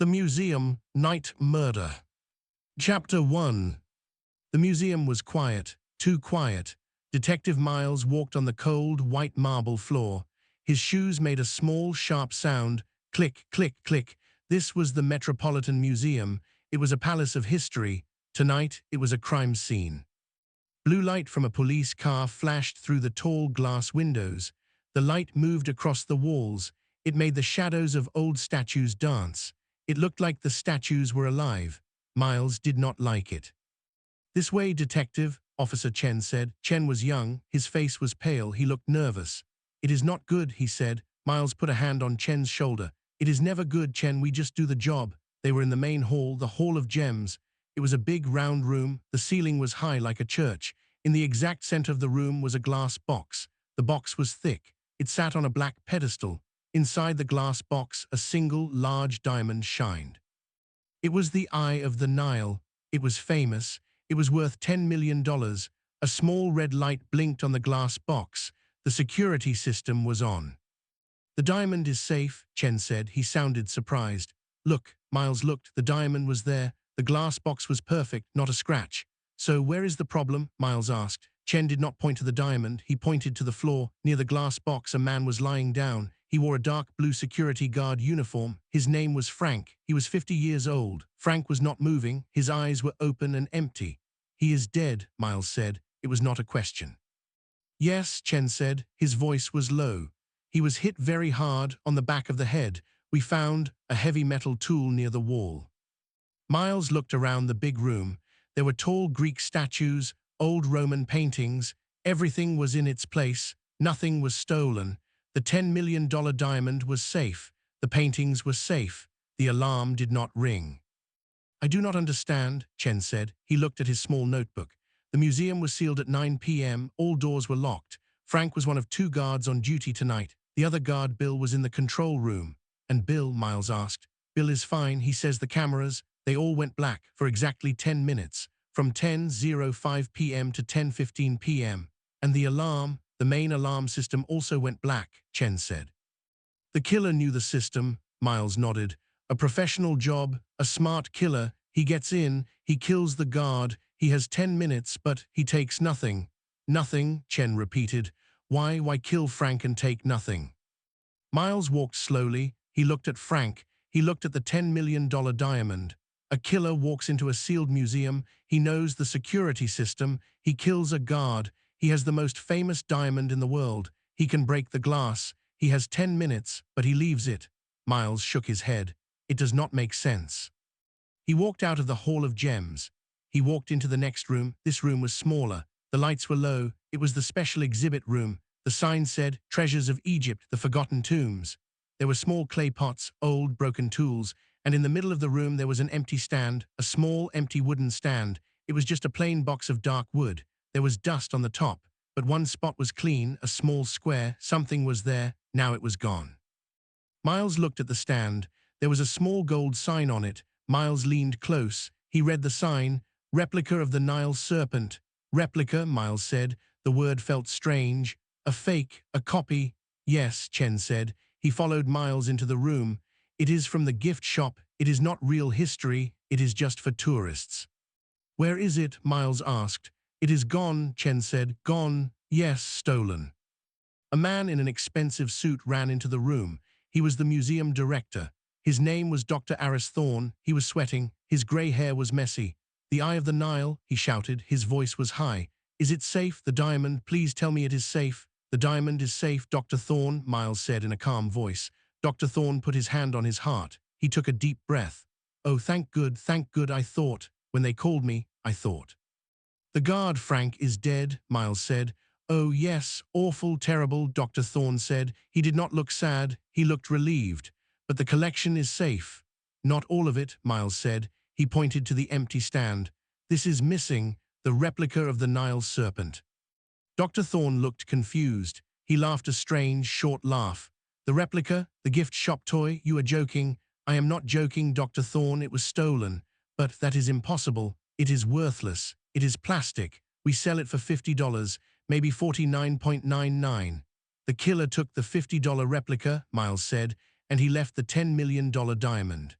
The Museum, Night Murder. Chapter 1. The museum was quiet, too quiet. Detective Miles walked on the cold, white marble floor. His shoes made a small, sharp sound. Click, click, click. This was the Metropolitan Museum. It was a palace of history. Tonight, it was a crime scene. Blue light from a police car flashed through the tall glass windows. The light moved across the walls. It made the shadows of old statues dance. It looked like the statues were alive. Miles did not like it. "This way, detective," Officer Chen said. Chen was young. His face was pale. He looked nervous. "It is not good," he said. Miles put a hand on Chen's shoulder. "It is never good, Chen. We just do the job." They were in the main hall, the Hall of Gems. It was a big round room. The ceiling was high like a church. In the exact center of the room was a glass box. The box was thick. It sat on a black pedestal. Inside the glass box, a single large diamond shined. It was the Eye of the Nile. It was famous. It was worth $10 million. A small red light blinked on the glass box. The security system was on. "The diamond is safe," Chen said. He sounded surprised. "Look." Miles looked. The diamond was there. The glass box was perfect, not a scratch. "So where is the problem?" Miles asked. Chen did not point to the diamond. He pointed to the floor. Near the glass box, a man was lying down. He wore a dark blue security guard uniform. His name was Frank. He was 50 years old. Frank was not moving. His eyes were open and empty. "He is dead," Miles said. It was not a question. "Yes," Chen said. His voice was low. "He was hit very hard on the back of the head. We found a heavy metal tool near the wall." Miles looked around the big room. There were tall Greek statues, old Roman paintings. Everything was in its place. Nothing was stolen. The $10 million diamond was safe. The paintings were safe. The alarm did not ring. "I do not understand," Chen said. He looked at his small notebook. The museum was sealed at 9 p.m. All doors were locked. Frank was one of 2 guards on duty tonight. The other guard, Bill, was in the control room. "And Bill?" Miles asked. "Bill is fine. He says the cameras, they all went black for exactly 10 minutes, from 10:05 p.m. to 10:15 p.m. And the alarm, the main alarm system also went black," Chen said. "The killer knew the system," Miles nodded. "A professional job, a smart killer. He gets in, he kills the guard. He has 10 minutes, but he takes nothing." "Nothing," Chen repeated. Why kill Frank and take nothing?" Miles walked slowly. He looked at Frank. He looked at the $10 million diamond. A killer walks into a sealed museum. He knows the security system. He kills a guard. He has the most famous diamond in the world. He can break the glass. He has 10 minutes, but he leaves it. Miles shook his head. It does not make sense. He walked out of the Hall of Gems. He walked into the next room. This room was smaller. The lights were low. It was the special exhibit room. The sign said, "Treasures of Egypt, the Forgotten Tombs." There were small clay pots, old, broken tools, and in the middle of the room there was an empty stand, a small, empty wooden stand. It was just a plain box of dark wood. There was dust on the top, but one spot was clean, a small square. Something was there. Now it was gone. Miles looked at the stand. There was a small gold sign on it. Miles leaned close. He read the sign, "Replica of the Nile Serpent." "Replica," Miles said. The word felt strange. "A fake, a copy." "Yes," Chen said. He followed Miles into the room. "It is from the gift shop. It is not real history. It is just for tourists." "Where is it?" Miles asked. "It is gone," Chen said. "Gone. Yes, stolen." A man in an expensive suit ran into the room. He was the museum director. His name was Dr. Aris Thorne. He was sweating. His gray hair was messy. "The Eye of the Nile," he shouted. His voice was high. "Is it safe? The diamond? Please tell me it is safe." "The diamond is safe, Dr. Thorne," Miles said in a calm voice. Dr. Thorne put his hand on his heart. He took a deep breath. "Oh, thank good, I thought. When they called me, I thought." "The guard, Frank, is dead," Miles said. "Oh, yes, awful, terrible," Dr. Thorne said. He did not look sad. He looked relieved. "But the collection is safe." "Not all of it," Miles said. He pointed to the empty stand. "This is missing, the replica of the Nile serpent." Dr. Thorne looked confused. He laughed a strange, short laugh. "The replica? The gift shop toy? You are joking." "I am not joking, Dr. Thorne. It was stolen. But that is impossible. It is worthless. It is plastic. We sell it for $50, maybe $49.99. "The killer took the $50 replica," Miles said, "and he left the $10 million diamond."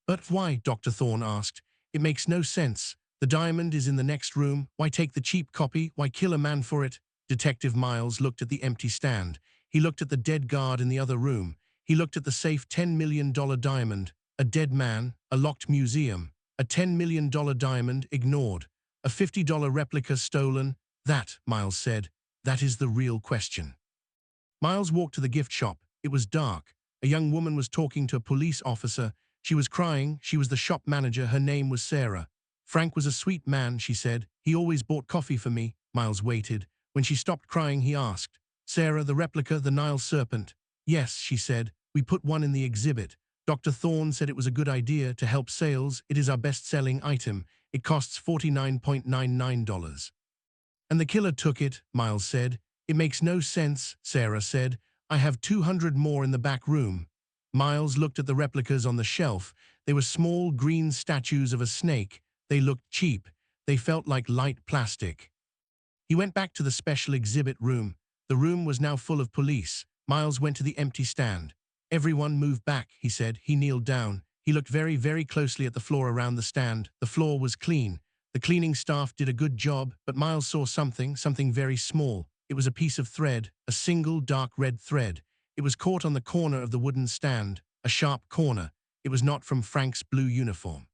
But why? Dr. Thorne asked. It makes no sense. The diamond is in the next room. Why take the cheap copy? Why kill a man for it? Detective Miles looked at the empty stand. He looked at the dead guard in the other room. He looked at the safe $10 million diamond. A dead man, a locked museum. A $10 million diamond ignored. A $50 replica stolen. That, Miles said, that is the real question. Miles walked to the gift shop. It was dark. A young woman was talking to a police officer. She was crying. She was the shop manager. Her name was Sarah. Frank was a sweet man, she said. He always bought coffee for me. Miles waited. When she stopped crying, he asked, Sarah, the replica, the Nile serpent? Yes, she said. We put one in the exhibit. Dr. Thorne said it was a good idea to help sales. It is our best-selling item. It costs $49.99. And the killer took it, Miles said. It makes no sense, Sarah said. I have 200 more in the back room. Miles looked at the replicas on the shelf. They were small green statues of a snake. They looked cheap. They felt like light plastic. He went back to the special exhibit room. The room was now full of police. Miles went to the empty stand. Everyone move back, he said. He kneeled down. He looked very, very closely at the floor around the stand. The floor was clean. The cleaning staff did a good job, but Miles saw something very small. It was a piece of thread, a single dark red thread. It was caught on the corner of the wooden stand, a sharp corner. It was not from Frank's blue uniform.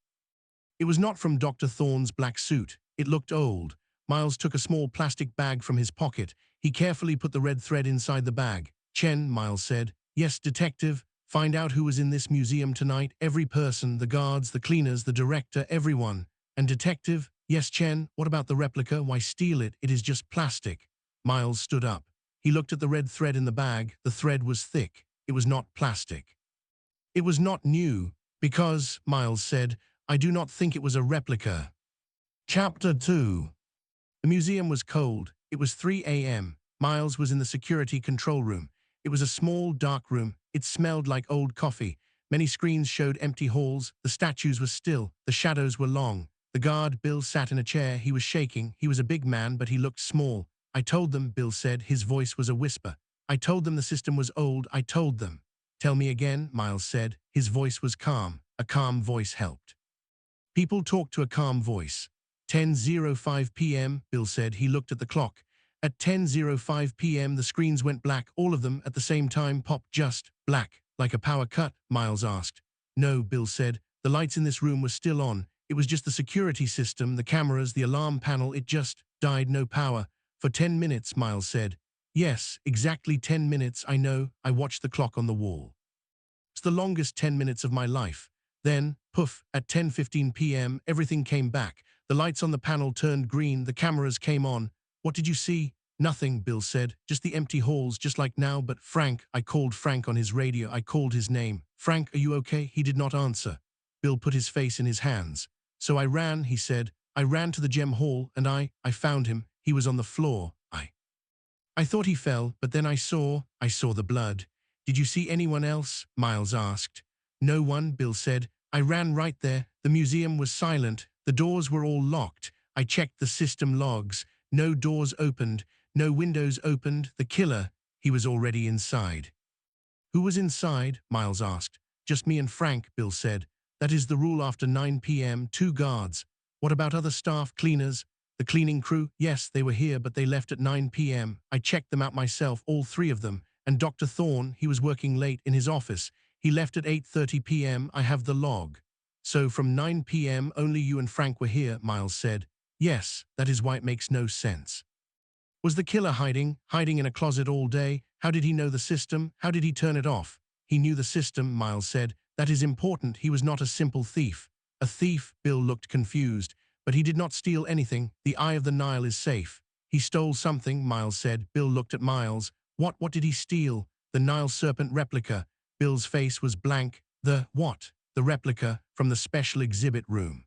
It was not from Dr. Thorne's black suit. It looked old. Miles took a small plastic bag from his pocket. He carefully put the red thread inside the bag. Chen, Miles said. Yes, detective. Find out who was in this museum tonight. Every person, the guards, the cleaners, the director, everyone. And detective, yes, Chen, what about the replica? Why steal it? It is just plastic. Miles stood up. He looked at the red thread in the bag. The thread was thick. It was not plastic. It was not new, because, Miles said, I do not think it was a replica. Chapter 2. The museum was cold. It was 3 a.m. Miles was in the security control room. It was a small, dark room. It smelled like old coffee. Many screens showed empty halls. The statues were still. The shadows were long. The guard, Bill, sat in a chair. He was shaking. He was a big man, but he looked small. I told them, Bill said. His voice was a whisper. I told them the system was old. I told them. Tell me again, Miles said. His voice was calm. A calm voice helped. People talk to a calm voice. 10:05 p.m., Bill said. He looked at the clock. At 10:05 p.m., the screens went black, all of them at the same time, popped just black, like a power cut, Miles asked. No, Bill said. The lights in this room were still on. It was just the security system, the cameras, the alarm panel. It just died, no power. For 10 minutes, Miles said. Yes, exactly 10 minutes, I know. I watched the clock on the wall. It's the longest 10 minutes of my life. Then, poof, at 10:15 p.m., everything came back. The lights on the panel turned green, the cameras came on. What did you see? Nothing, Bill said. Just the empty halls, just like now, but Frank, I called Frank on his radio. I called his name. Frank, are you okay? He did not answer. Bill put his face in his hands. So I ran, he said. I ran to the gem hall, and I found him. He was on the floor. I thought he fell, but then I saw the blood. Did you see anyone else? Miles asked. No one, Bill said. I ran right there. The museum was silent. The doors were all locked. I checked the system logs. No doors opened. No windows opened. The killer, he was already inside. Who was inside? Miles asked. Just me and Frank, Bill said. That is the rule after 9 p.m., 2 guards. What about other staff, cleaners? The cleaning crew? Yes, they were here, but they left at 9 p.m. I checked them out myself, all 3 of them. And Dr. Thorne, he was working late in his office. He left at 8:30 p.m. I have the log. So from 9 p.m. only you and Frank were here, Miles said. Yes, that is why it makes no sense. Was the killer hiding in a closet all day? How did he know the system? How did he turn it off? He knew the system, Miles said. That is important. He was not a simple thief. A thief, Bill looked confused. But he did not steal anything. The Eye of the Nile is safe. He stole something, Miles said. Bill looked at Miles. What did he steal? The Nile serpent replica. Bill's face was blank. What? The replica from the special exhibit room.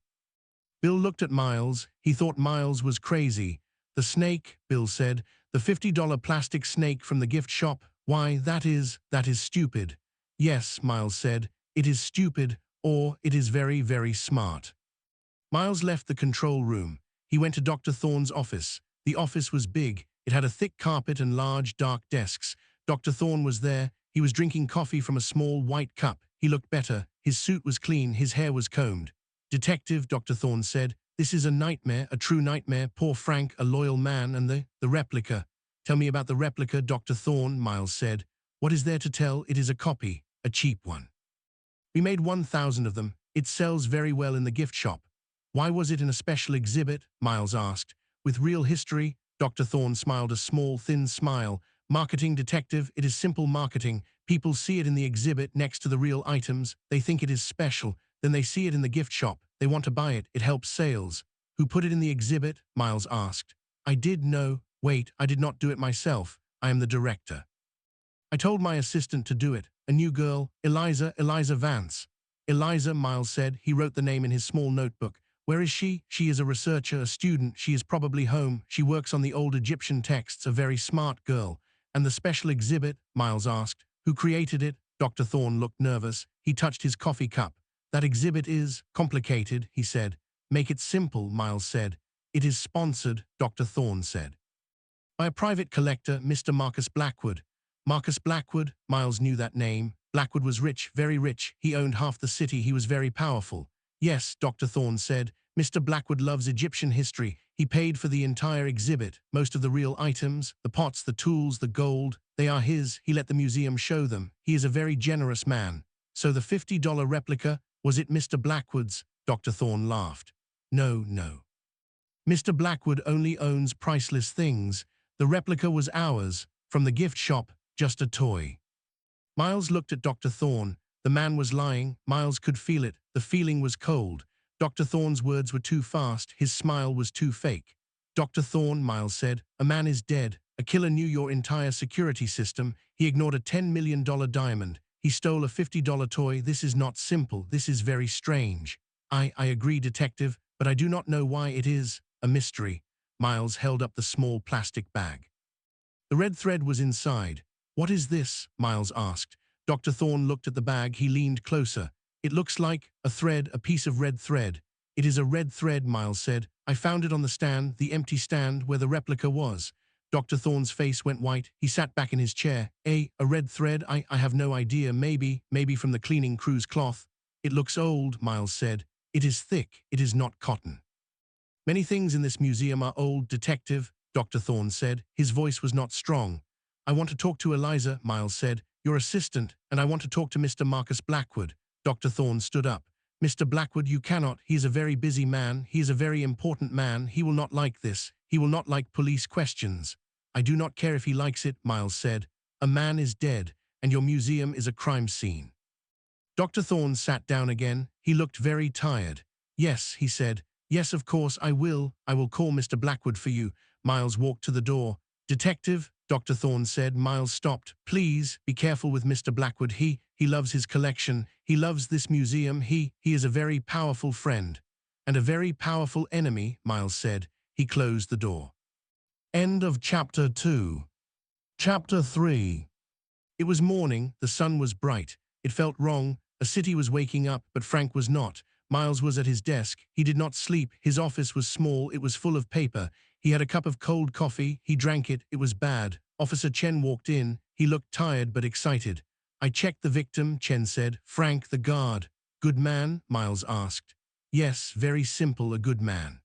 Bill looked at Miles. He thought Miles was crazy. The snake, Bill said. The $50 plastic snake from the gift shop. Why, that is stupid. Yes, Miles said. It is stupid, or it is very, very smart. Miles left the control room. He went to Dr. Thorne's office. The office was big. It had a thick carpet and large, dark desks. Dr. Thorne was there. He was drinking coffee from a small white cup. He looked better. His suit was clean. His hair was combed. Detective, Dr. Thorne said, this is a nightmare, a true nightmare. Poor Frank, a loyal man, and the replica. Tell me about the replica, Dr. Thorne, Miles said. What is there to tell? It is a copy, a cheap one. We made 1,000 of them. It sells very well in the gift shop. Why was it in a special exhibit? Miles asked. With real history, Dr. Thorne smiled a small, thin smile. Marketing, detective, it is simple marketing. People see it in the exhibit next to the real items. They think it is special. Then they see it in the gift shop. They want to buy it. It helps sales. Who put it in the exhibit? Miles asked. I did know. Wait, I did not do it myself. I am the director. I told my assistant to do it. A new girl, Eliza Vance. Eliza, Miles said. He wrote the name in his small notebook. Where is she? She is a researcher, a student. She is probably home. She works on the old Egyptian texts, a very smart girl. And the special exhibit? Miles asked. Who created it? Dr. Thorne looked nervous. He touched his coffee cup. That exhibit is complicated, he said. Make it simple, Miles said. It is sponsored, Dr. Thorne said. By a private collector, Mr. Marcus Blackwood. Marcus Blackwood, Miles knew that name. Blackwood was rich, very rich. He owned half the city. He was very powerful. Yes, Dr. Thorne said. Mr. Blackwood loves Egyptian history. He paid for the entire exhibit. Most of the real items, the pots, the tools, the gold, they are his. He let the museum show them. He is a very generous man. So the $50 replica, was it Mr. Blackwood's? Dr. Thorne laughed. No, no. Mr. Blackwood only owns priceless things. The replica was ours, from the gift shop, just a toy. Miles looked at Dr. Thorne. The man was lying. Miles could feel it. The feeling was cold. Dr. Thorne's words were too fast. His smile was too fake. Dr. Thorne, Miles said, a man is dead. A killer knew your entire security system. He ignored a $10 million diamond. He stole a $50 toy. This is not simple. This is very strange. I agree, detective, but I do not know why it is a mystery. Miles held up the small plastic bag. The red thread was inside. What is this? Miles asked. Dr. Thorne looked at the bag. He leaned closer. It looks like a thread, a piece of red thread. It is a red thread, Miles said. I found it on the stand, the empty stand where the replica was. Dr. Thorne's face went white. He sat back in his chair. A red thread? I have no idea. Maybe from the cleaning crew's cloth. It looks old, Miles said. It is thick. It is not cotton. Many things in this museum are old, detective, Dr. Thorne said. His voice was not strong. I want to talk to Eliza, Miles said, your assistant, and I want to talk to Mr. Marcus Blackwood. Dr. Thorne stood up. Mr. Blackwood, you cannot. He is a very busy man. He is a very important man. He will not like this. He will not like police questions. I do not care if he likes it, Miles said. A man is dead, and your museum is a crime scene. Dr. Thorne sat down again. He looked very tired. Yes, he said. Yes, of course, I will. I will call Mr. Blackwood for you. Miles walked to the door. Detective, Dr. Thorne said. Miles stopped. Please, be careful with Mr. Blackwood. He loves his collection. He loves this museum. He is a very powerful friend. And a very powerful enemy, Miles said. He closed the door. End of Chapter 2. Chapter 3. It was morning. The sun was bright. It felt wrong. A city was waking up, but Frank was not. Miles was at his desk. He did not sleep. His office was small. It was full of paper. He had a cup of cold coffee. He drank it. It was bad. Officer Chen walked in. He looked tired but excited. I checked the victim, Chen said. Frank, the guard. Good man? Miles asked. Yes, very simple, a good man.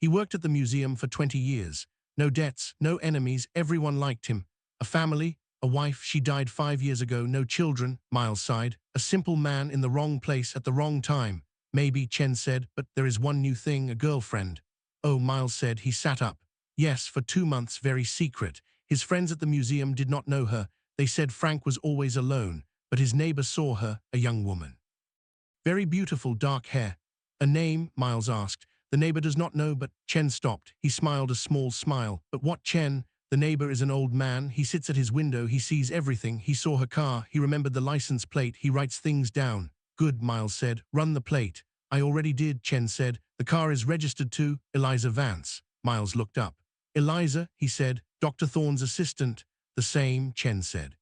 He worked at the museum for 20 years. No debts, no enemies, everyone liked him. A family, a wife, she died 5 years ago, no children, Miles sighed. A simple man in the wrong place at the wrong time. Maybe, Chen said, but there is one new thing, a girlfriend. Oh, Miles said. He sat up. Yes, for 2 months, very secret. His friends at the museum did not know her. They said Frank was always alone, but his neighbor saw her, a young woman. Very beautiful, dark hair. A name? Miles asked. The neighbor does not know, but Chen stopped. He smiled a small smile. But what, Chen? The neighbor is an old man. He sits at his window. He sees everything. He saw her car. He remembered the license plate. He writes things down. Good, Miles said. Run the plate. I already did, Chen said. The car is registered to Eliza Vance. Miles looked up. Eliza, he said. Dr. Thorne's assistant. The same, Chen said.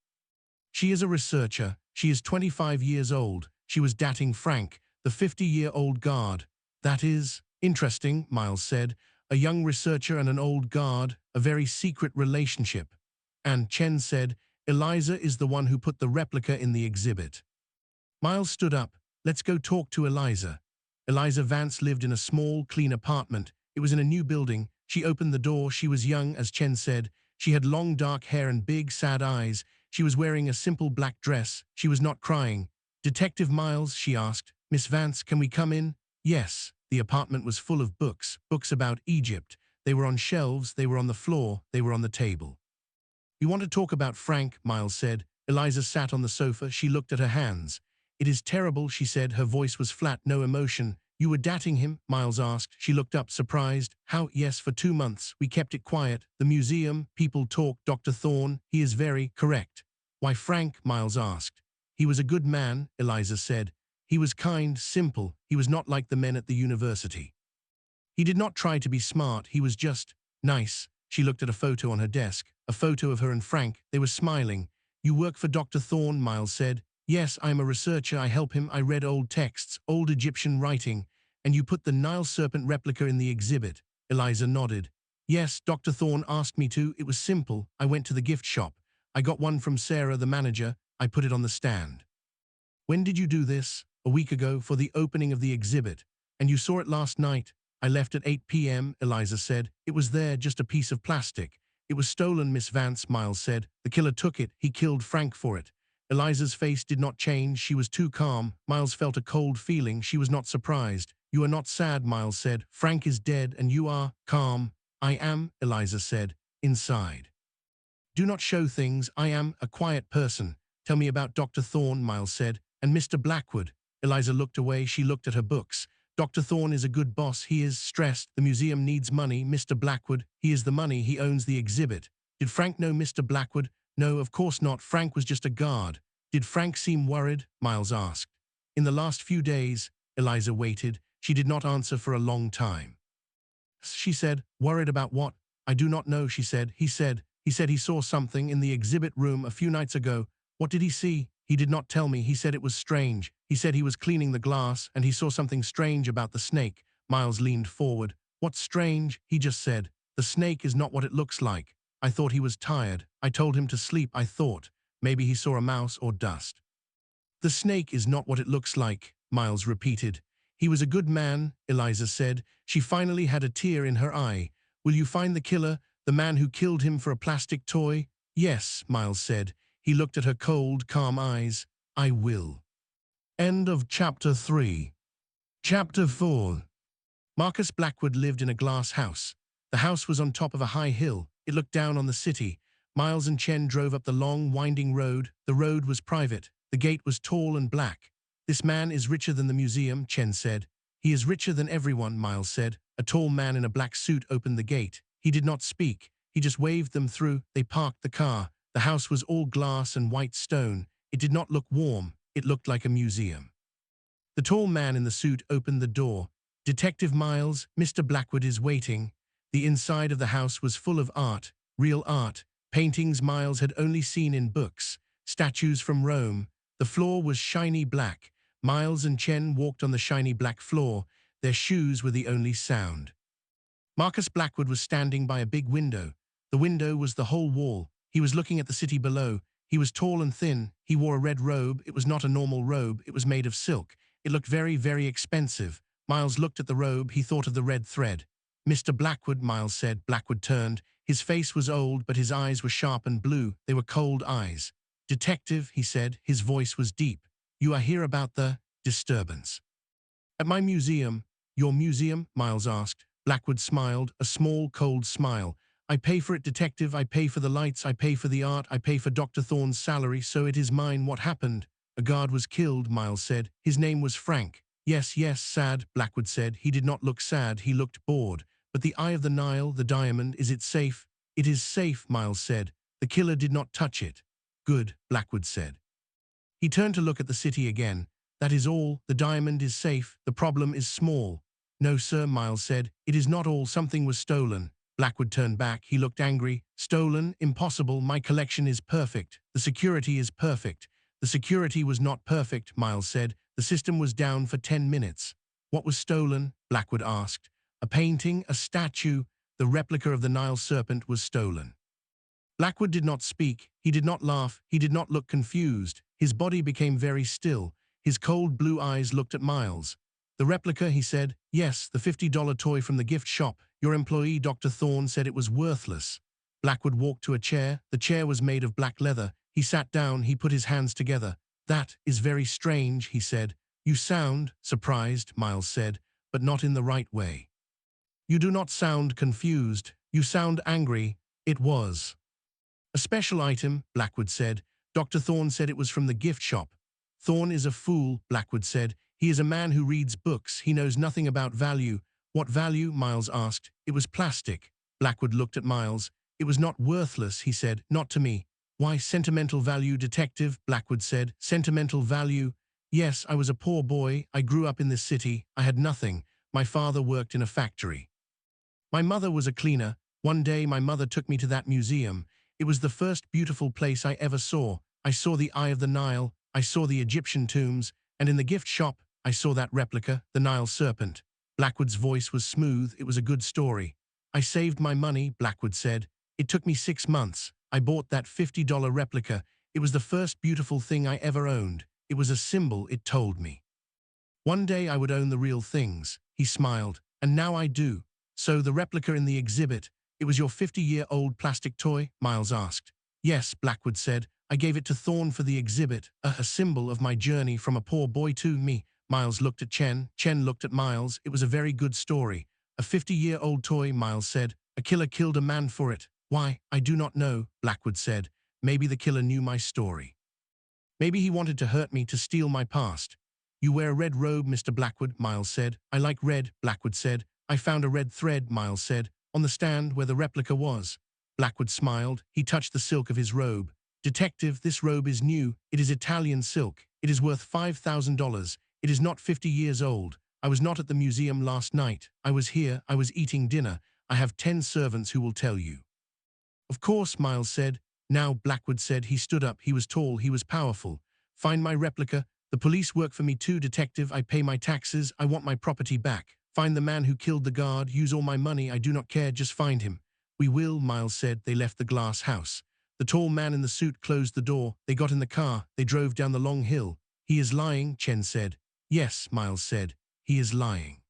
She is a researcher. She is 25 years old. She was dating Frank, the 50-year-old guard. That is interesting, Miles said. A young researcher and an old guard, a very secret relationship. And Chen said, Eliza is the one who put the replica in the exhibit. Miles stood up. Let's go talk to Eliza. Eliza Vance lived in a small, clean apartment. It was in a new building. She opened the door. She was young, as Chen said. She had long dark hair and big, sad eyes. She was wearing a simple black dress. She was not crying. Detective Miles, she asked. Miss Vance, can we come in? Yes. The apartment was full of books, books about Egypt. They were on shelves, they were on the floor, they were on the table. You want to talk about Frank, Miles said. Eliza sat on the sofa. She looked at her hands. It is terrible, she said. Her voice was flat, no emotion. You were dating him? Miles asked. She looked up, surprised. How? Yes, for 2 months. We kept it quiet. The museum, people talk. Dr. Thorne, he is very correct. Why Frank? Miles asked. He was a good man, Eliza said. He was kind, simple. He was not like the men at the university. He did not try to be smart. He was just nice. She looked at a photo on her desk, a photo of her and Frank. They were smiling. You work for Dr. Thorne, Miles said. Yes, I am a researcher. I help him. I read old texts, old Egyptian writing. And you put the Nile serpent replica in the exhibit. Eliza nodded. Yes, Dr. Thorne asked me to. It was simple. I went to the gift shop. I got one from Sarah, the manager. I put it on the stand. When did you do this? A week ago, for the opening of the exhibit. And you saw it last night. I left at 8 p.m., Eliza said. It was there, just a piece of plastic. It was stolen, Miss Vance, Miles said. The killer took it. He killed Frank for it. Eliza's face did not change. She was too calm. Miles felt a cold feeling. She was not surprised. You are not sad, Miles said. Frank is dead and you are calm. I am, Eliza said, inside. Do not show things. I am a quiet person. Tell me about Dr. Thorne, Miles said. And Mr. Blackwood. Eliza looked away. She looked at her books. Dr. Thorne is a good boss. He is stressed. The museum needs money. Mr. Blackwood, he is the money. He owns the exhibit. Did Frank know Mr. Blackwood? No, of course not. Frank was just a guard. Did Frank seem worried? Miles asked. In the last few days, Eliza waited. She did not answer for a long time. She said, worried about what? I do not know, she said. He said he saw something in the exhibit room a few nights ago. What did he see? He did not tell me. He said it was strange. He said he was cleaning the glass and he saw something strange about the snake. Miles leaned forward. What's strange? He just said. The snake is not what it looks like. I thought he was tired. I told him to sleep. I thought maybe he saw a mouse or dust. The snake is not what it looks like, Miles repeated. He was a good man, Eliza said. She finally had a tear in her eye. Will you find the killer, the man who killed him for a plastic toy? Yes, Miles said. He looked at her cold, calm eyes. I will. End of Chapter 3. Chapter 4. Marcus Blackwood lived in a glass house. The house was on top of a high hill. It looked down on the city. Miles and Chen drove up the long, winding road. The road was private. The gate was tall and black. This man is richer than the museum, Chen said. He is richer than everyone, Miles said. A tall man in a black suit opened the gate. He did not speak. He just waved them through. They parked the car. The house was all glass and white stone. It did not look warm. It looked like a museum. The tall man in the suit opened the door. Detective Miles, Mr. Blackwood is waiting. The inside of the house was full of art, real art, paintings Miles had only seen in books, statues from Rome. The floor was shiny black. Miles and Chen walked on the shiny black floor. Their shoes were the only sound. Marcus Blackwood was standing by a big window. The window was the whole wall. He was looking at the city below. He was tall and thin. He wore a red robe. It was not a normal robe. It was made of silk. It looked very, very expensive. Miles looked at the robe. He thought of the red thread. Mr. Blackwood, Miles said. Blackwood turned. His face was old, but his eyes were sharp and blue. They were cold eyes. Detective, he said. His voice was deep. You are here about the disturbance. At my museum. Your museum? Miles asked. Blackwood smiled, a small, cold smile. I pay for it, detective. I pay for the lights. I pay for the art. I pay for Dr. Thorne's salary, so it is mine. What happened? A guard was killed, Miles said. His name was Frank. Yes, yes, sad, Blackwood said. He did not look sad. He looked bored. But the Eye of the Nile, the diamond, is it safe? It is safe, Miles said. The killer did not touch it. Good, Blackwood said. He turned to look at the city again. That is all. The diamond is safe. The problem is small. No, sir, Miles said. It is not all. Something was stolen. Blackwood turned back. He looked angry. Stolen? Impossible. My collection is perfect. The security is perfect. The security was not perfect, Miles said. The system was down for 10 minutes. What was stolen? Blackwood asked. A painting, a statue. The replica of the Nile serpent was stolen. Blackwood did not speak. He did not laugh. He did not look confused. His body became very still. His cold blue eyes looked at Miles. The replica, he said. Yes, the $50 toy from the gift shop. Your employee, Dr. Thorne, said it was worthless. Blackwood walked to a chair. The chair was made of black leather. He sat down. He put his hands together. That is very strange, he said. You sound surprised, Miles said, but not in the right way. You do not sound confused. You sound angry. It was a special item, Blackwood said. Dr. Thorne said it was from the gift shop. Thorne is a fool, Blackwood said. He is a man who reads books. He knows nothing about value. What value? Miles asked. It was plastic. Blackwood looked at Miles. It was not worthless, he said. Not to me. Why, sentimental value, detective, Blackwood said. Sentimental value? Yes, I was a poor boy. I grew up in this city. I had nothing. My father worked in a factory. My mother was a cleaner. One day my mother took me to that museum. It was the first beautiful place I ever saw. I saw the Eye of the Nile. I saw the Egyptian tombs. And in the gift shop, I saw that replica, the Nile serpent. Blackwood's voice was smooth. It was a good story. I saved my money, Blackwood said. It took me 6 months. I bought that $50 replica. It was the first beautiful thing I ever owned. It was a symbol, it told me. One day I would own the real things. He smiled. And now I do. So the replica in the exhibit, it was your 50-year-old plastic toy? Miles asked. Yes, Blackwood said. I gave it to Thorne for the exhibit, a symbol of my journey from a poor boy to me. Miles looked at Chen. Chen looked at Miles. It was a very good story. A 50-year-old toy, Miles said. A killer killed a man for it. Why, I do not know, Blackwood said. Maybe the killer knew my story. Maybe he wanted to hurt me, to steal my past. You wear a red robe, Mr. Blackwood, Miles said. I like red, Blackwood said. I found a red thread, Miles said, on the stand where the replica was. Blackwood smiled. He touched the silk of his robe. Detective, this robe is new. It is Italian silk. It is worth $5,000. It is not 50 years old. I was not at the museum last night. I was here. I was eating dinner. I have 10 servants who will tell you. Of course, Miles said. Now, Blackwood said. He stood up. He was tall. He was powerful. Find my replica. The police work for me too, detective. I pay my taxes. I want my property back. Find the man who killed the guard. Use all my money. I do not care. Just find him. We will, Miles said. They left the glass house. The tall man in the suit closed the door. They got in the car. They drove down the long hill. He is lying, Chen said. Yes, Miles said. He is lying.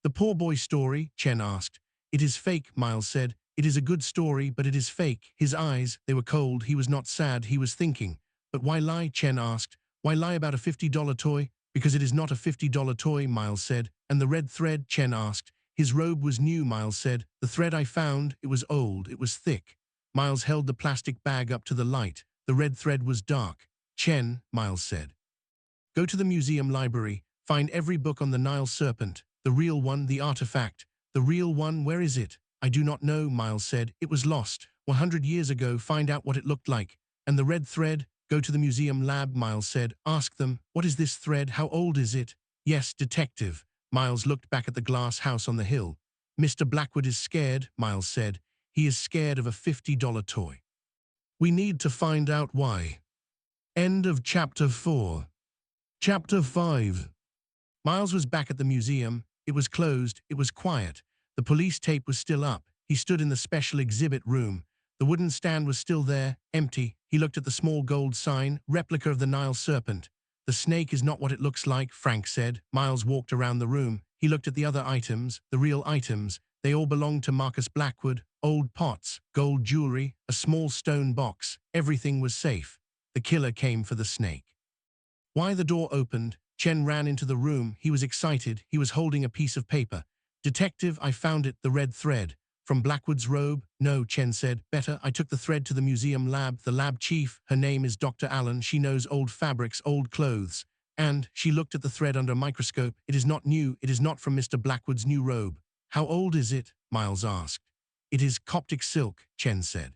The poor boy story, Chen asked. It is fake, Miles said. It is a good story, but it is fake. His eyes, they were cold. He was not sad. He was thinking. But why lie, Chen asked. Why lie about a $50 toy? Because it is not a $50 toy, Miles said. And the red thread, Chen asked. His robe was new, Miles said. The thread I found, it was old. It was thick. Miles held the plastic bag up to the light. The red thread was dark. Chen, Miles said. Go to the museum library. Find every book on the Nile serpent. The real one, the artifact. The real one, where is it? I do not know, Miles said. It was lost. 100 years ago, find out what it looked like. And the red thread? Go to the museum lab, Miles said. Ask them, what is this thread? How old is it? Yes, detective. Miles looked back at the glass house on the hill. Mr. Blackwood is scared, Miles said. He is scared of a $50 toy. We need to find out why. End of Chapter 4. Chapter 5. Miles was back at the museum. It was closed. It was quiet. The police tape was still up. He stood in the special exhibit room. The wooden stand was still there, empty. He looked at the small gold sign, replica of the Nile serpent. The snake is not what it looks like, Frank said. Miles walked around the room. He looked at the other items, the real items. They all belonged to Marcus Blackwood. Old pots, gold jewelry, a small stone box. Everything was safe. The killer came for the snake. Why the door opened, Chen ran into the room. He was excited. He was holding a piece of paper. Detective, I found it, the red thread. From Blackwood's robe? No, Chen said. Better, I took the thread to the museum lab. The lab chief, her name is Dr. Allen. She knows old fabrics, old clothes. And she looked at the thread under a microscope. It is not new. It is not from Mr. Blackwood's new robe. How old is it? Miles asked. It is Coptic silk, Chen said.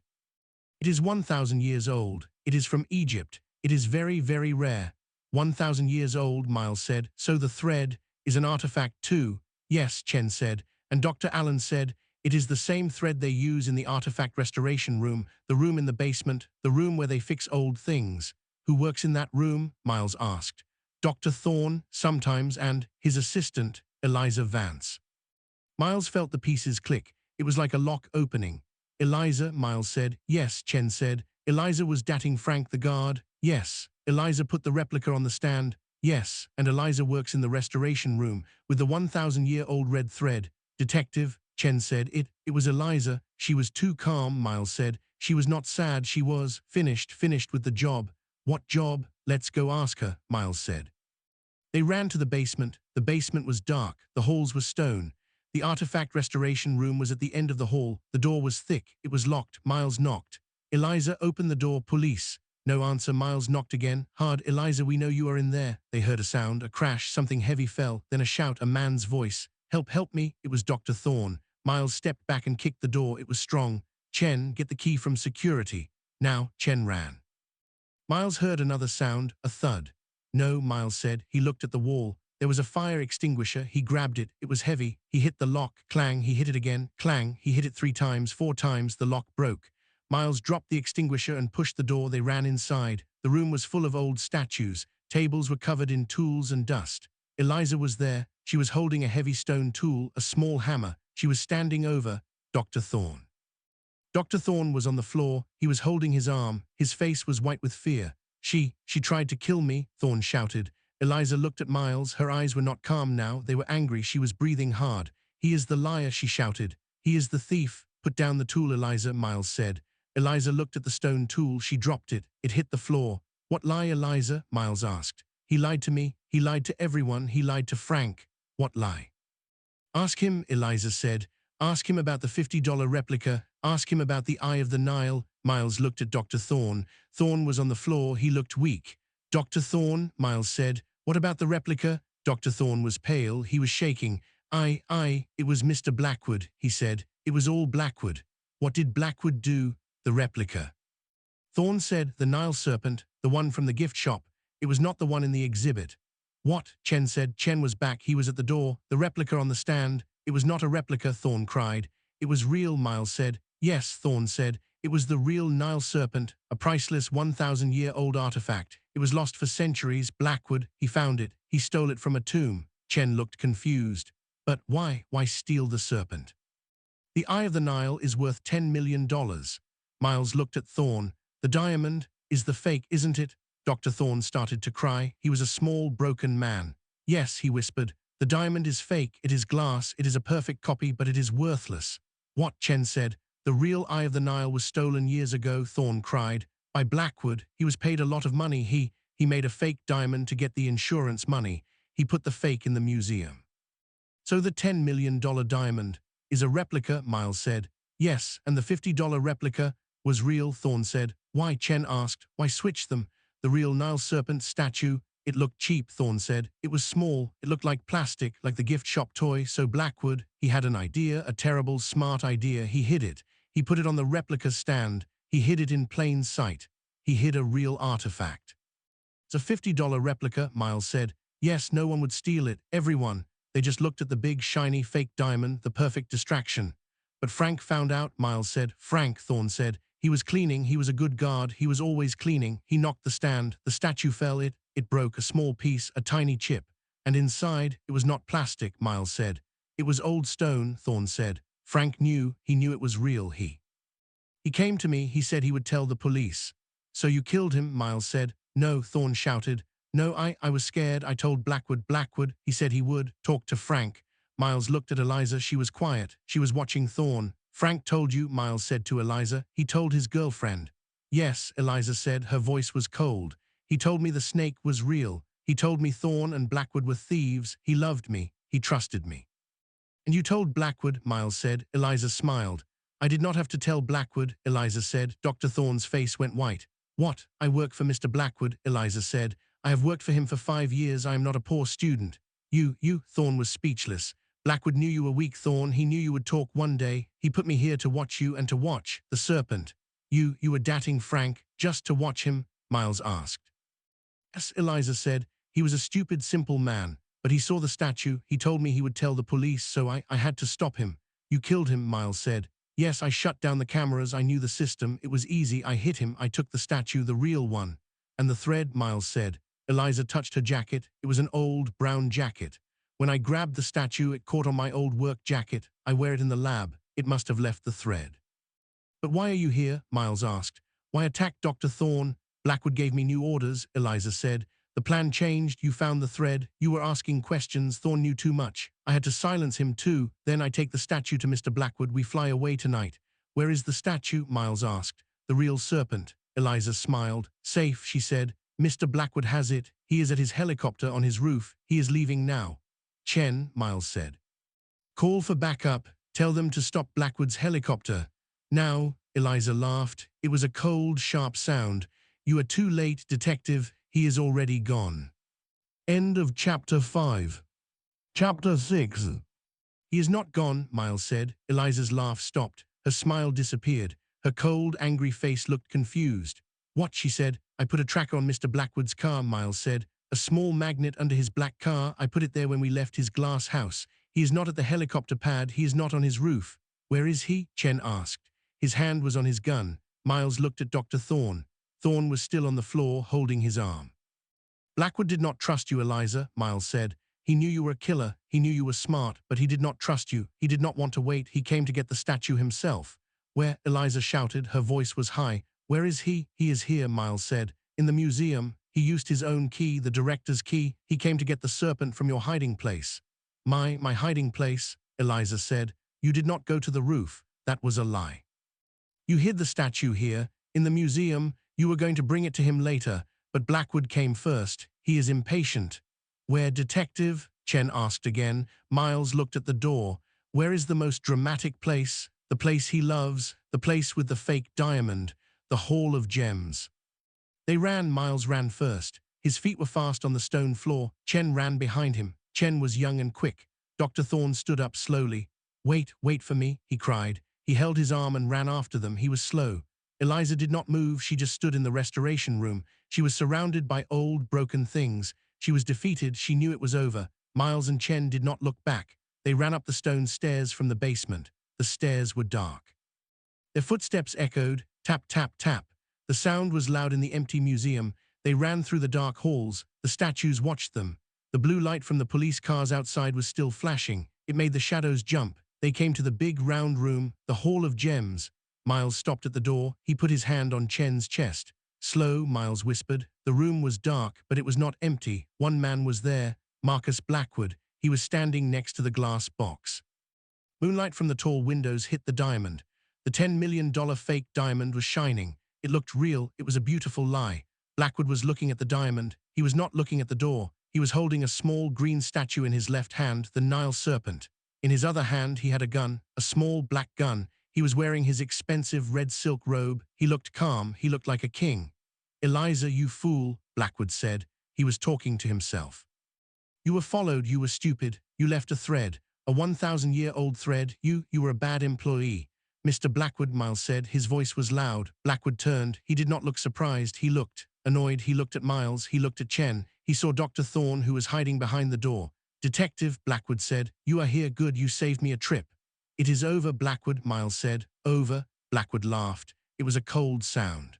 It is 1,000 years old. It is from Egypt. It is very, very rare. 1,000 years old, Miles said. So the thread is an artifact too. Yes, Chen said. And Dr. Allen said, it is the same thread they use in the artifact restoration room, the room in the basement, the room where they fix old things. Who works in that room? Miles asked. Dr. Thorne, sometimes, and his assistant, Eliza Vance. Miles felt the pieces click. It was like a lock opening. Eliza, Miles said. Yes, Chen said. Eliza was dating Frank the guard. Yes. Eliza put the replica on the stand. Yes, and Eliza works in the restoration room with the 1,000-year-old red thread. Detective, Chen said. It was Eliza. She was too calm, Miles said. She was not sad, she was finished with the job. What job? Let's go ask her, Miles said. They ran to the basement. The basement was dark. The halls were stone. The artifact restoration room was at the end of the hall. The door was thick. It was locked. Miles knocked. Eliza opened the door. Police. No answer. Miles knocked again. Hard. Eliza, we know you are in there. They heard a sound, a crash, something heavy fell, then a shout, a man's voice. Help me. It was Dr. Thorne. Miles stepped back and kicked the door. It was strong. Chen, get the key from security. Now, Chen ran. Miles heard another sound, a thud. No, Miles said. He looked at the wall. There was a fire extinguisher. He grabbed it. It was heavy. He hit the lock. Clang. He hit it again. Clang. He hit it 3 times, 4 times. The lock broke. Miles dropped the extinguisher and pushed the door. They ran inside. The room was full of old statues. Tables were covered in tools and dust. Eliza was there. She was holding a heavy stone tool, a small hammer. She was standing over Dr. Thorne. Dr. Thorne was on the floor. He was holding his arm. His face was white with fear. She tried to kill me, Thorne shouted. Eliza looked at Miles. Her eyes were not calm now. They were angry. She was breathing hard. He is the liar, she shouted. He is the thief. Put down the tool, Eliza, Miles said. Eliza looked at the stone tool. She dropped it. It hit the floor. What lie, Eliza? Miles asked. He lied to me. He lied to everyone. He lied to Frank. What lie? Ask him, Eliza said. Ask him about the $50 replica. Ask him about the Eye of the Nile. Miles looked at Dr. Thorne. Thorne was on the floor. He looked weak. Dr. Thorne, Miles said. What about the replica? Dr. Thorne was pale. He was shaking. It was Mr. Blackwood, he said. It was all Blackwood. What did Blackwood do? The replica. Thorne said, the Nile serpent, the one from the gift shop. It was not the one in the exhibit. What? Chen said. Chen was back. He was at the door. The replica on the stand. It was not a replica, Thorne cried. It was real, Miles said. Yes, Thorne said. It was the real Nile serpent, a priceless 1,000-year-old artifact. It was lost for centuries. Blackwood, he found it. He stole it from a tomb. Chen looked confused. But why? Why steal the serpent? The Eye of the Nile is worth $10 million. Miles looked at Thorne. The diamond is the fake, isn't it? Dr. Thorne started to cry. He was a small, broken man. Yes, he whispered. The diamond is fake. It is glass. It is a perfect copy, but it is worthless. What? Chen said. The real Eye of the Nile was stolen years ago, Thorne cried. By Blackwood. He was paid a lot of money. He made a fake diamond to get the insurance money. He put the fake in the museum. So the $10 million diamond is a replica, Miles said. Yes, and the $50 replica was real, Thorne said. Why? Chen asked. Why switch them? The real Nile serpent statue. It looked cheap, Thorne said. It was small. It looked like plastic, like the gift shop toy. So Blackwood, he had an idea, a terrible, smart idea. He hid it. He put it on the replica stand. He hid it in plain sight. He hid a real artifact. It's a $50 replica, Miles said. Yes, no one would steal it. Everyone. They just looked at the big, shiny, fake diamond, the perfect distraction. But Frank found out, Miles said. Frank, Thorne said. He was cleaning. He was a good guard. He was always cleaning. He knocked the stand. The statue fell. It broke, a small piece, a tiny chip. And inside, it was not plastic, Miles said. It was old stone, Thorne said. Frank knew. He knew it was real. He came to me. He said he would tell the police. So you killed him, Miles said. No, Thorne shouted. No, I was scared. I told Blackwood, he said he would. Talk to Frank. Miles looked at Eliza. She was quiet. She was watching Thorne. Frank told you, Miles said to Eliza. He told his girlfriend. Yes, Eliza said. Her voice was cold. He told me the snake was real. He told me Thorne and Blackwood were thieves. He loved me. He trusted me. And you told Blackwood, Miles said. Eliza smiled. I did not have to tell Blackwood, Eliza said. Dr. Thorne's face went white. What? I work for Mr. Blackwood, Eliza said. I have worked for him for 5 years. I am not a poor student. You, Thorne was speechless. Blackwood knew you were weak, Thorne. He knew you would talk one day. He put me here to watch you and to watch the serpent. You were dating Frank just to watch him? Miles asked. Yes, Eliza said. He was a stupid, simple man. But he saw the statue. He told me he would tell the police, so I had to stop him. You killed him, Miles said. Yes, I shut down the cameras. I knew the system. It was easy. I hit him. I took the statue, the real one. And the thread, Miles said. Eliza touched her jacket. It was an old, brown jacket. When I grabbed the statue, it caught on my old work jacket. I wear it in the lab. It must have left the thread. But why are you here? Miles asked. Why attack Dr. Thorne? Blackwood gave me new orders, Eliza said. The plan changed, you found the thread, you were asking questions, Thorn knew too much. I had to silence him too, then I take the statue to Mr. Blackwood, we fly away tonight. Where is the statue? Miles asked. The real serpent. Eliza smiled. Safe, she said. Mr. Blackwood has it. He is at his helicopter on his roof. He is leaving now. Chen, Miles said. Call for backup. Tell them to stop Blackwood's helicopter. Now, Eliza laughed. It was a cold, sharp sound. You are too late, detective. He is already gone. End of Chapter 5. Chapter 6. He is not gone, Miles said. Eliza's laugh stopped. Her smile disappeared. Her cold, angry face looked confused. What, she said. I put a tracker on Mr. Blackwood's car, Miles said. A small magnet under his black car. I put it there when we left his glass house. He is not at the helicopter pad. He is not on his roof. Where is he? Chen asked. His hand was on his gun. Miles looked at Dr. Thorne. Thorne was still on the floor, holding his arm. Blackwood did not trust you, Eliza, Miles said. He knew you were a killer. He knew you were smart, but he did not trust you. He did not want to wait. He came to get the statue himself. Where? Eliza shouted. Her voice was high. Where is he? He is here, Miles said. In the museum. He used his own key, the director's key. He came to get the serpent from your hiding place. My hiding place, Eliza said. You did not go to the roof. That was a lie. You hid the statue here, in the museum. You were going to bring it to him later, but Blackwood came first. He is impatient. Where, detective? Chen asked again. Miles looked at the door. Where is the most dramatic place? The place he loves, the place with the fake diamond, the Hall of Gems. They ran. Miles ran first. His feet were fast on the stone floor. Chen ran behind him. Chen was young and quick. Dr. Thorne stood up slowly. Wait for me, he cried. He held his arm and ran after them. He was slow. Eliza did not move. She just stood in the restoration room. She was surrounded by old, broken things. She was defeated. She knew it was over. Miles and Chen did not look back. They ran up the stone stairs from the basement. The stairs were dark. Their footsteps echoed, tap, tap, tap. The sound was loud in the empty museum. They ran through the dark halls. The statues watched them. The blue light from the police cars outside was still flashing. It made the shadows jump. They came to the big round room, the Hall of Gems. Miles stopped at the door. He put his hand on Chen's chest. Slow, Miles whispered. The room was dark, but it was not empty. One man was there, Marcus Blackwood. He was standing next to the glass box. Moonlight from the tall windows hit the diamond. The $10 million fake diamond was shining. It looked real. It was a beautiful lie. Blackwood was looking at the diamond. He was not looking at the door. He was holding a small green statue in his left hand, the Nile serpent. In his other hand, he had a gun, a small black gun. He was wearing his expensive red silk robe. He looked calm. He looked like a king. Eliza, you fool, Blackwood said. He was talking to himself. You were followed. You were stupid. You left a thread, a 1,000-year-old thread. You were a bad employee. Mr. Blackwood, Miles said. His voice was loud. Blackwood turned. He did not look surprised. He looked annoyed. He looked at Miles. He looked at Chen. He saw Dr. Thorne, who was hiding behind the door. Detective, Blackwood said. You are here. Good. You saved me a trip. It is over, Blackwood, Miles said. Over? Blackwood laughed. It was a cold sound.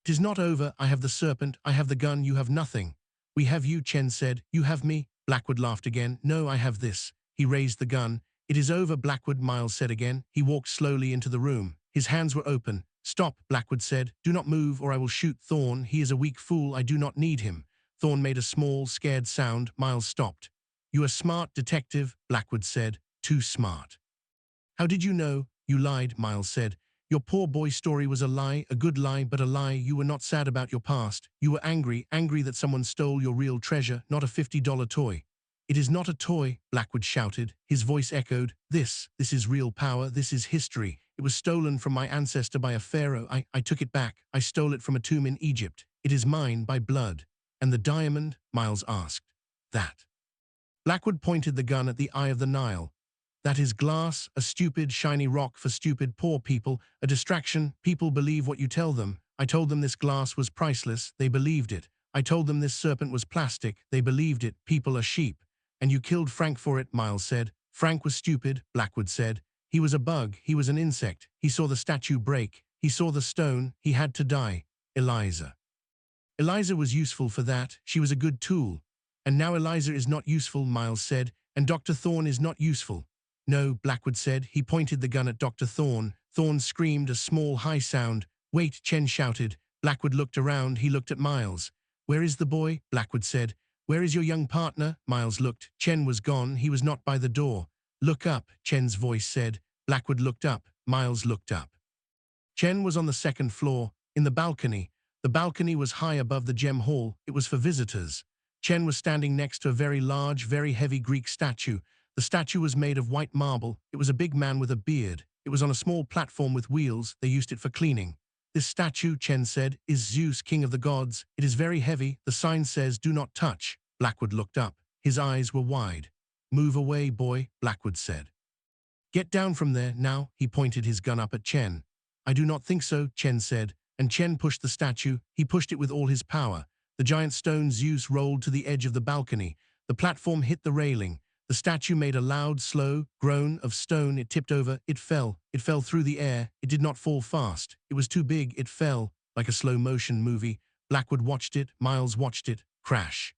It is not over. I have the serpent. I have the gun. You have nothing. We have you, Chen said. You have me. Blackwood laughed again. No, I have this. He raised the gun. It is over, Blackwood, Miles said again. He walked slowly into the room. His hands were open. Stop, Blackwood said. Do not move or I will shoot Thorne. He is a weak fool. I do not need him. Thorne made a small, scared sound. Miles stopped. You are smart, detective, Blackwood said. Too smart. How did you know? You lied, Miles said. Your poor boy story was a lie, a good lie, but a lie. You were not sad about your past. You were angry that someone stole your real treasure, not a $50 toy. It is not a toy, Blackwood shouted. His voice echoed. This is real power. This is history. It was stolen from my ancestor by a pharaoh. I took it back. I stole it from a tomb in Egypt. It is mine by blood. And the diamond? Miles asked. That. Blackwood pointed the gun at the eye of the Nile. That is glass, a stupid, shiny rock for stupid, poor people, a distraction. People believe what you tell them. I told them this glass was priceless. They believed it. I told them this serpent was plastic. They believed it. People are sheep. And you killed Frank for it, Miles said. Frank was stupid, Blackwood said. He was a bug. He was an insect. He saw the statue break. He saw the stone. He had to die. Eliza. Eliza was useful for that. She was a good tool. And now Eliza is not useful, Miles said. And Dr. Thorne is not useful. No, Blackwood said. He pointed the gun at Dr. Thorne. Thorne screamed a small, high sound. Wait, Chen shouted. Blackwood looked around. He looked at Miles. "Where is the boy?" Blackwood said. "Where is your young partner?" Miles looked. Chen was gone. He was not by the door. "Look up," Chen's voice said. Blackwood looked up. Miles looked up. Chen was on the second floor, in the balcony. The balcony was high above the gem hall. It was for visitors. Chen was standing next to a very large, very heavy Greek statue. The statue was made of white marble. It was a big man with a beard. It was on a small platform with wheels. They used it for cleaning. "This statue," Chen said, "is Zeus, king of the gods. It is very heavy. The sign says, 'Do not touch.'" Blackwood looked up. His eyes were wide. "Move away, boy," Blackwood said. "Get down from there, now." He pointed his gun up at Chen. "I do not think so," Chen said, and Chen pushed the statue. He pushed it with all his power. The giant stone Zeus rolled to the edge of the balcony. The platform hit the railing. The statue made a loud, slow groan of stone. It tipped over. It fell. It fell through the air. It did not fall fast. It was too big. It fell, like a slow-motion movie. Blackwood watched it. Miles watched it. Crash.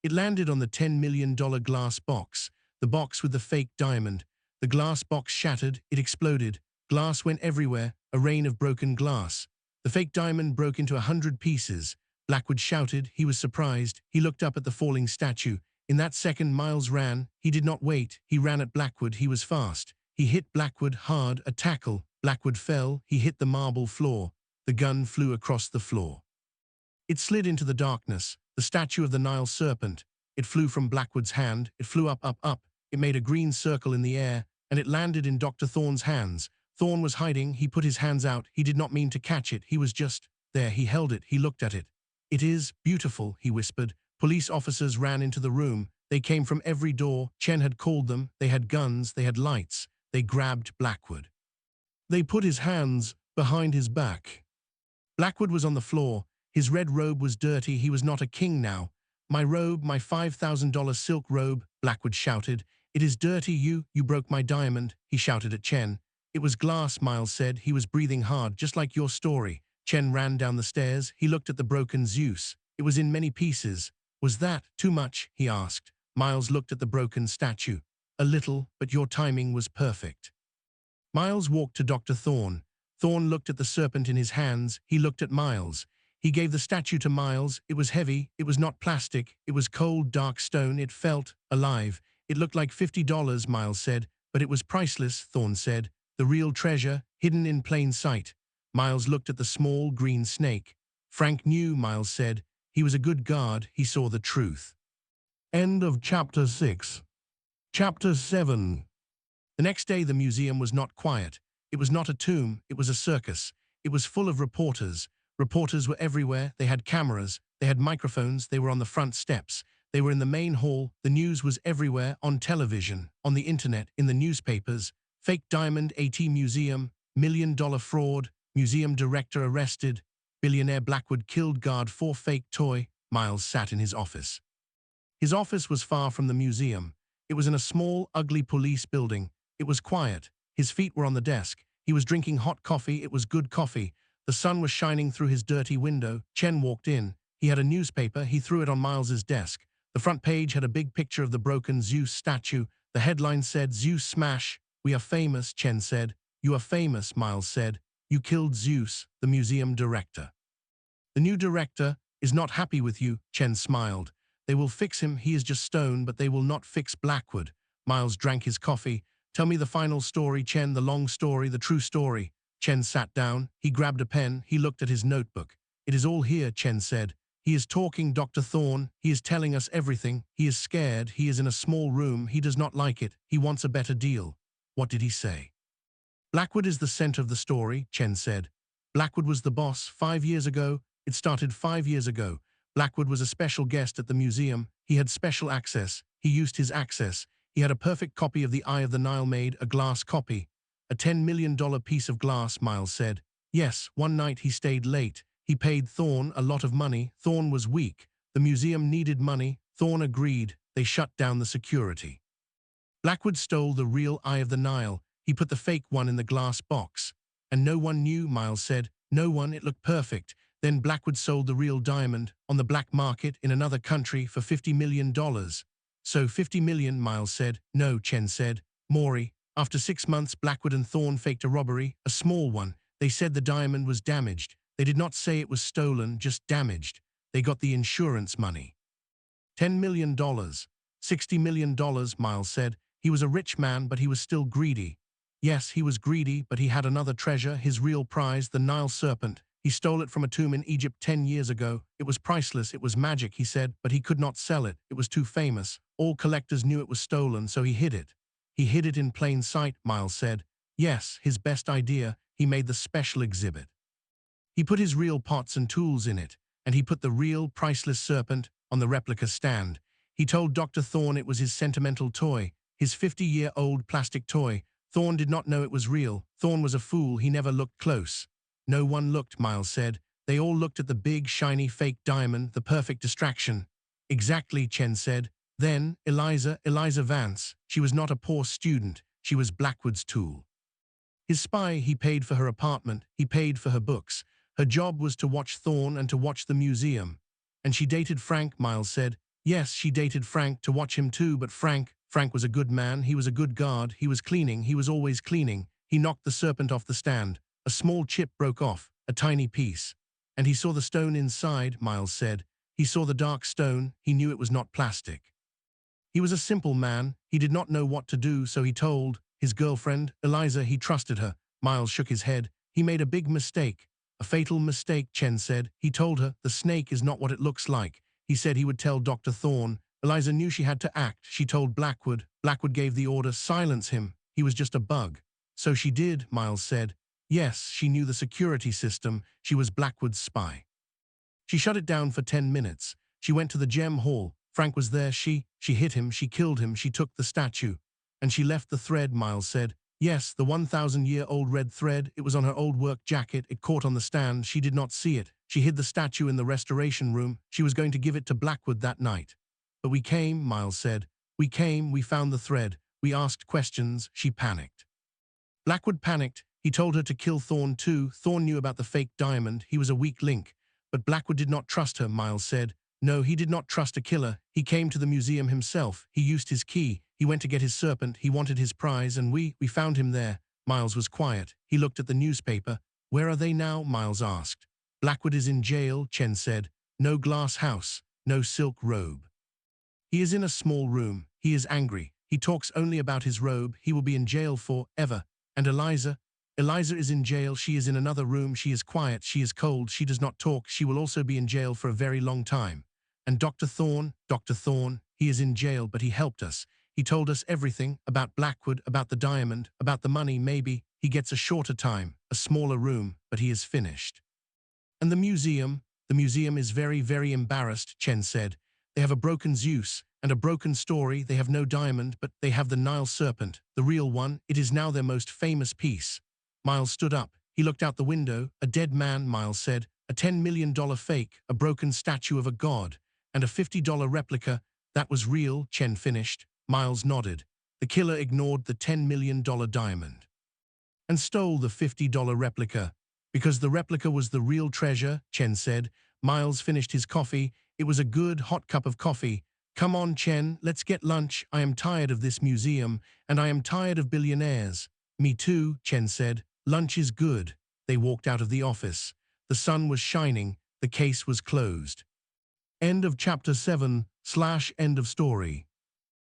It landed on the $10 million glass box, the box with the fake diamond. The glass box shattered. It exploded. Glass went everywhere, a rain of broken glass. The fake diamond broke into 100 pieces. Blackwood shouted. He was surprised. He looked up at the falling statue. In that second, Miles ran. He did not wait. He ran at Blackwood. He was fast. He hit Blackwood hard, a tackle. Blackwood fell. He hit the marble floor. The gun flew across the floor. It slid into the darkness. The statue of the Nile serpent. It flew from Blackwood's hand. It flew up, up, up. It made a green circle in the air, and it landed in Dr. Thorne's hands. Thorne was hiding. He put his hands out. He did not mean to catch it. He was just there. He held it. He looked at it. "It is beautiful," he whispered. Police officers ran into the room. They came from every door. Chen had called them. They had guns. They had lights. They grabbed Blackwood. They put his hands behind his back. Blackwood was on the floor. His red robe was dirty. He was not a king now. "My robe, my $5,000 silk robe," Blackwood shouted. "It is dirty. You broke my diamond," he shouted at Chen. "It was glass," Miles said. He was breathing hard, just like your story. Chen ran down the stairs. He looked at the broken Zeus. It was in many pieces. "Was that too much?" he asked. Miles looked at the broken statue. "A little, but your timing was perfect." Miles walked to Dr. Thorne. Thorne looked at the serpent in his hands. He looked at Miles. He gave the statue to Miles. It was heavy. It was not plastic. It was cold, dark stone. It felt alive. "It looked like $50, Miles said, "but it was priceless," Thorne said. "The real treasure, hidden in plain sight." Miles looked at the small, green snake. "Frank knew," Miles said. "He was a good guard. He saw the truth." End of Chapter 6. Chapter 7. The next day the museum was not quiet. It was not a tomb. It was a circus. It was full of reporters. Reporters were everywhere. They had cameras. They had microphones. They were on the front steps. They were in the main hall. The news was everywhere, on television, on the internet, in the newspapers. Fake diamond, AT museum, $1 million fraud, museum director arrested, billionaire Blackwood killed guard for fake toy. Miles sat in his office. His office was far from the museum. It was in a small, ugly police building. It was quiet. His feet were on the desk. He was drinking hot coffee. It was good coffee. The sun was shining through his dirty window. Chen walked in. He had a newspaper. He threw it on Miles's desk. The front page had a big picture of the broken Zeus statue. The headline said, "Zeus smash. We are famous," Chen said. "You are famous," Miles said. "You killed Zeus, the museum director." "The new director is not happy with you," Chen smiled. "They will fix him. He is just stone, but they will not fix Blackwood." Miles drank his coffee. "Tell me the final story, Chen, the long story, the true story." Chen sat down. He grabbed a pen. He looked at his notebook. "It is all here," Chen said. "He is talking, Dr. Thorne. He is telling us everything. He is scared. He is in a small room. He does not like it. He wants a better deal." "What did he say?" "Blackwood is the center of the story," Chen said. "Blackwood was the boss 5 years ago. It started 5 years ago. Blackwood was a special guest at the museum. He had special access. He used his access. He had a perfect copy of the Eye of the Nile made, a glass copy. A $10 million piece of glass," Miles said. "Yes, one night he stayed late. He paid Thorne a lot of money. Thorne was weak. The museum needed money. Thorne agreed. They shut down the security. Blackwood stole the real Eye of the Nile. He put the fake one in the glass box. And no one knew," Miles said. "No one. It looked perfect. Then Blackwood sold the real diamond on the black market in another country for $50 million. "So 50 million, Miles said. "No," Chen said. "Maury. After 6 months, Blackwood and Thorne faked a robbery, a small one. They said the diamond was damaged. They did not say it was stolen, just damaged. They got the insurance money. $10 million, $60 million, Miles said. He was a rich man, but he was still greedy. Yes, he was greedy, but he had another treasure, his real prize, the Nile serpent. He stole it from a tomb in Egypt 10 years ago. It was priceless, it was magic, he said, but he could not sell it. It was too famous. All collectors knew it was stolen, so he hid it. He hid it in plain sight, Miles said. Yes, his best idea. He made the special exhibit. He put his real pots and tools in it, and he put the real, priceless serpent on the replica stand. He told Dr. Thorne it was his sentimental toy, his 50-year-old plastic toy. Thorne did not know it was real. Thorne was a fool. He never looked close. No one looked, Miles said. They all looked at the big, shiny, fake diamond, the perfect distraction. Exactly, Chen said. Then, Eliza Vance. She was not a poor student. She was Blackwood's tool. His spy, he paid for her apartment. He paid for her books. Her job was to watch Thorne and to watch the museum. And she dated Frank, Miles said. Yes, she dated Frank to watch him too, but Frank was a good man. He was a good guard. He was cleaning. He was always cleaning. He knocked the serpent off the stand. A small chip broke off, a tiny piece. And he saw the stone inside, Miles said. He saw the dark stone. He knew it was not plastic. He was a simple man. He did not know what to do, so he told his girlfriend, Eliza. He trusted her. Miles shook his head. He made a big mistake. A fatal mistake, Chen said. He told her, the snake is not what it looks like. He said he would tell Dr. Thorne. Eliza knew she had to act. She told Blackwood. Blackwood gave the order, silence him. He was just a bug. So she did, Miles said. Yes, she knew the security system. She was Blackwood's spy. She shut it down for 10 minutes. She went to the gem hall. Frank was there. She hit him. She killed him. She took the statue. And she left the thread, Miles said. Yes, the 1,000-year-old red thread. It was on her old work jacket. It caught on the stand. She did not see it. She hid the statue in the restoration room. She was going to give it to Blackwood that night. But we came, Miles said. We came, we found the thread. We asked questions. She panicked. Blackwood panicked. He told her to kill Thorne too. Thorne knew about the fake diamond. He was a weak link. But Blackwood did not trust her, Miles said. No, he did not trust a killer. He came to the museum himself. He used his key. He went to get his serpent. He wanted his prize, and we found him there. Miles was quiet. He looked at the newspaper. Where are they now? Miles asked. Blackwood is in jail, Chen said. No glass house. No silk robe. He is in a small room. He is angry. He talks only about his robe. He will be in jail forever. And Eliza is in jail. She is in another room. She is quiet. She is cold. She does not talk. She will also be in jail for a very long time. And Dr. Thorne, he is in jail, but he helped us. He told us everything about Blackwood, about the diamond, about the money. Maybe he gets a shorter time, a smaller room, but he is finished. And the museum is very, very embarrassed, Chen said. They have a broken Zeus and a broken story. They have no diamond, but they have the Nile serpent, the real one. It is now their most famous piece. Miles stood up. He looked out the window. A dead man, Miles said. A $10 million fake, a broken statue of a god, and a $50 replica. That was real, Chen finished. Miles nodded. The killer ignored the $10 million diamond and stole the $50 replica. Because the replica was the real treasure, Chen said. Miles finished his coffee. It was a good, hot cup of coffee. Come on, Chen, let's get lunch. I am tired of this museum, and I am tired of billionaires. Me too, Chen said. Lunch is good. They walked out of the office. The sun was shining. The case was closed. End of chapter 7/end of story.